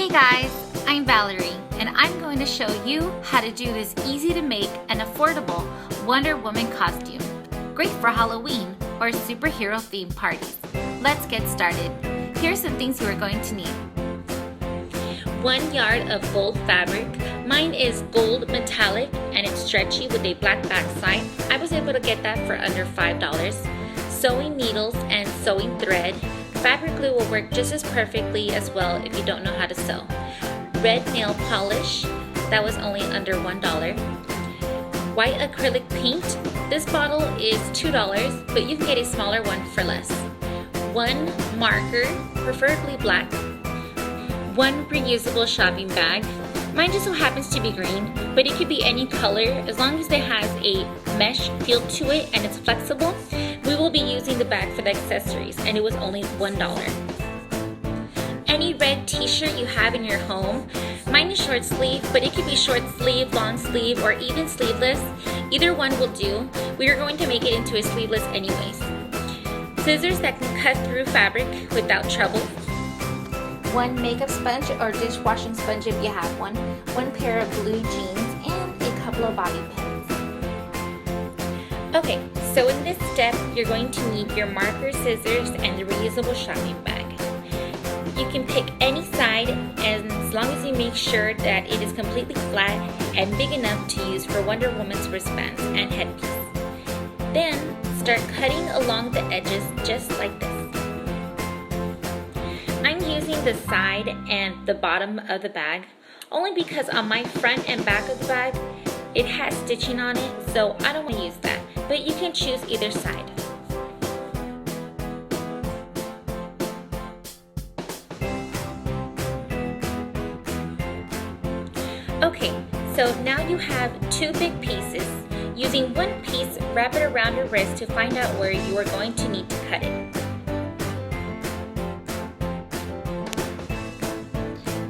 Hey guys, I'm Valerie, and I'm going to show you how to do this easy to make and affordable Wonder Woman costume. Great for Halloween or superhero themed parties. Let's get started. Here's some things you are going to need. 1 yard of gold fabric. Mine is gold metallic and it's stretchy with a black backside. I was able to get that for under $5. Sewing needles and sewing thread. Fabric glue will work just as perfectly as well if you don't know how to sew. Red nail polish, that was only under $1. White acrylic paint, this bottle is $2, but you can get a smaller one for less. 1 marker, preferably black. 1 reusable shopping bag. Mine just so happens to be green, but it could be any color as long as it has a mesh feel to it and it's flexible. We will be using the bag for the accessories, and it was only $1. Any red t-shirt you have in your home. Mine is short sleeve, but it could be short sleeve, long sleeve, or even sleeveless. Either one will do. We are going to make it into a sleeveless anyways. Scissors that can cut through fabric without trouble. 1 makeup sponge or dishwashing sponge if you have one. 1 pair of blue jeans and a couple of bobby pins. Okay, so in this step, you're going to need your marker, scissors, and the reusable shopping bag. You can pick any side, and as long as you make sure that it is completely flat and big enough to use for Wonder Woman's wristbands and headpiece. Then, start cutting along the edges just like this. I'm using the side and the bottom of the bag only because on my front and back of the bag, it has stitching on it, so I don't want to use that, but you can choose either side. Okay, so now you have 2 big pieces. Using 1 piece, wrap it around your wrist to find out where you are going to need to cut it.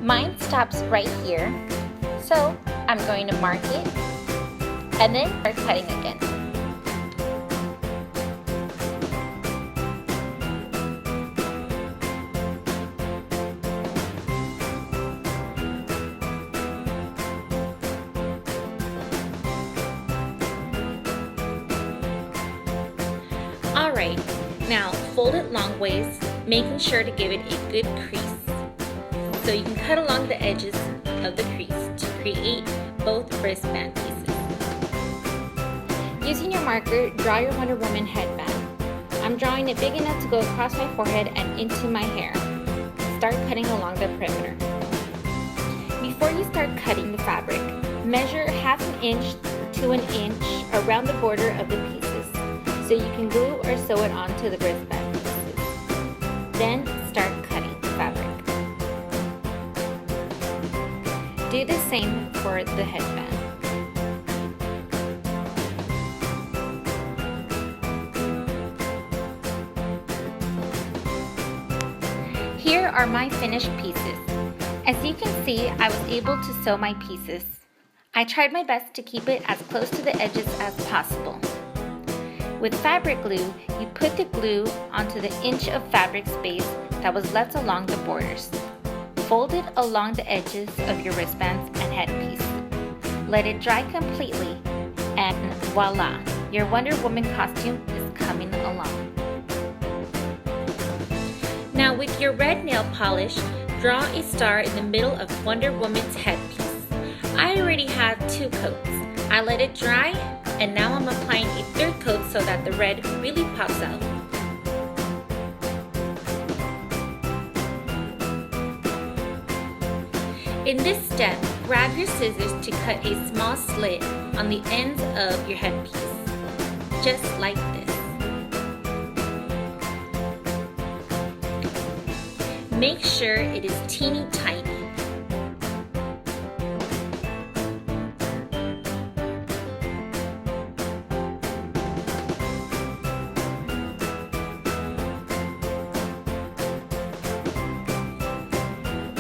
Mine stops right here, so I'm going to mark it and then start cutting again. Alright, now fold it long ways, making sure to give it a good crease. So you can cut along the edges of the crease to create both wristband pieces. Using your marker, draw your Wonder Woman headband. I'm drawing it big enough to go across my forehead and into my hair. Start cutting along the perimeter. Before you start cutting the fabric, measure 1/2 inch to 1 inch around the border of the pieces so you can glue or sew it onto the wristband pieces. Then start cutting the fabric. Do the same for the headband. Here are my finished pieces. As you can see, I was able to sew my pieces. I tried my best to keep it as close to the edges as possible. With fabric glue, you put the glue onto the inch of fabric space that was left along the borders. Fold it along the edges of your wristbands and headpiece. Let it dry completely, and voila, your Wonder Woman costume is coming along. Now with your red nail polish, draw a star in the middle of Wonder Woman's headpiece. I already have 2 coats. I let it dry, and now I'm applying a 3rd coat so that the red really pops out. In this step, grab your scissors to cut a small slit on the ends of your headpiece, just like this. Make sure it is teeny tiny.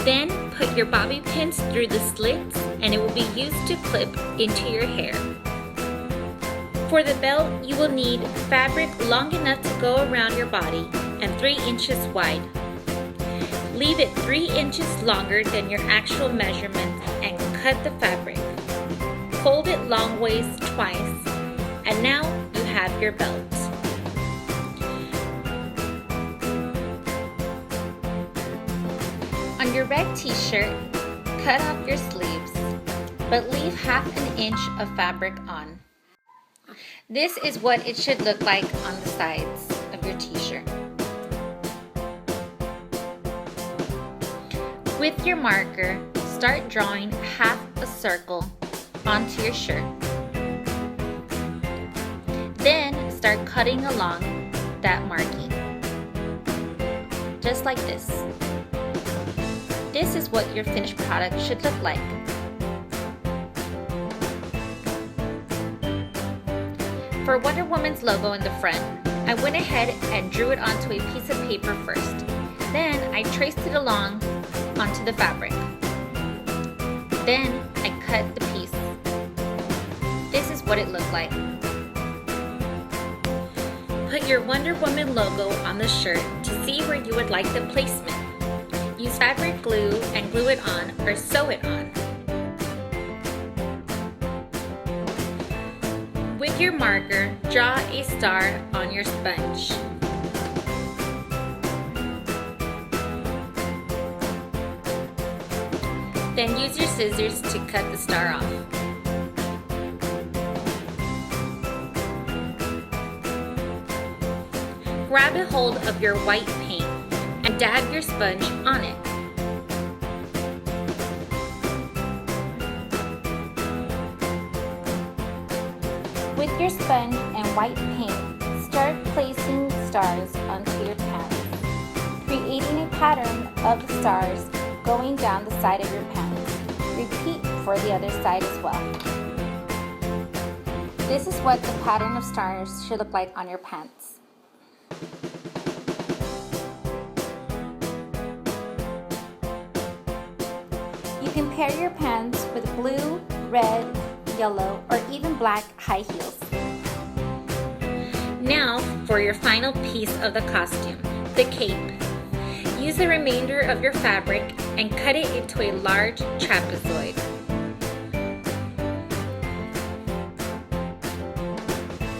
Then put your bobby pins through the slits and it will be used to clip into your hair. For the belt, you will need fabric long enough to go around your body and 3 inches wide. Leave it 3 inches longer than your actual measurement and cut the fabric. Fold it long ways twice, and now you have your belt. On your red t-shirt, cut off your sleeves, but leave half an inch of fabric on. This is what it should look like on the sides of your t-shirt. With your marker, start drawing half a circle onto your shirt. Then start cutting along that marking, just like this. This is what your finished product should look like. For Wonder Woman's logo in the front, I went ahead and drew it onto a piece of paper first. Then I traced it along onto the fabric. Then I cut the piece. This is what it looked like. Put your Wonder Woman logo on the shirt to see where you would like the placement. Use fabric glue and glue it on or sew it on. With your marker, draw a star on your sponge. Then use your scissors to cut the star off. Grab a hold of your white paint and dab your sponge on it. With your sponge and white paint, start placing stars onto your pants, creating a pattern of the stars going down the side of your pants. Repeat for the other side as well. This is what the pattern of stars should look like on your pants. You can pair your pants with blue, red, yellow, or even black high heels. Now for your final piece of the costume, the cape. Use the remainder of your fabric and cut it into a large trapezoid.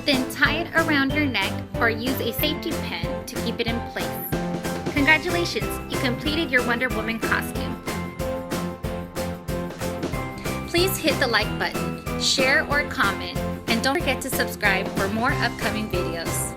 Then tie it around your neck or use a safety pin to keep it in place. Congratulations, you completed your Wonder Woman costume. Please hit the like button, share or comment, and don't forget to subscribe for more upcoming videos.